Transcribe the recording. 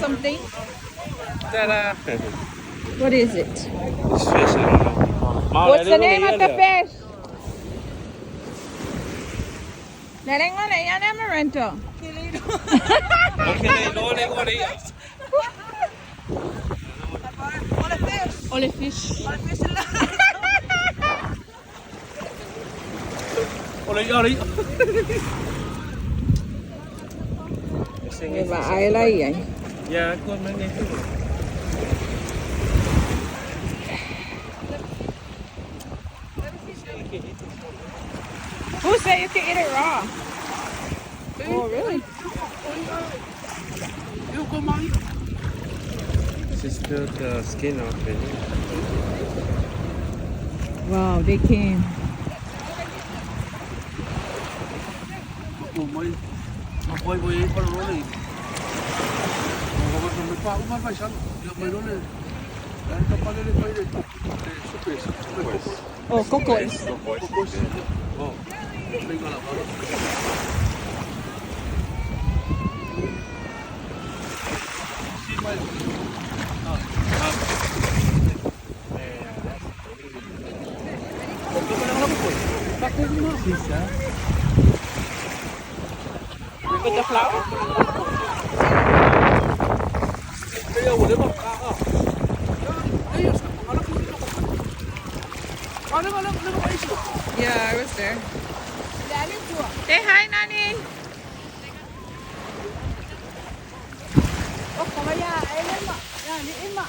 something? Ta-da! What is it? It's fish, I don't know. Mom, What's I the didn't name really of the hear that. fish? Lalang na yan, Amaranto. Okay, no, they want to eat. Ole fish. Oli. Diba, ay lai yan. Yeah, good man. Who said you can eat it raw? Oh, really? Just peel the skin off it. Wow, they came. Oh, cocos. With the flour? Yeah, I was there. Say hi, Nani. Oh, kaya, ayun ma. Yan, iin ma.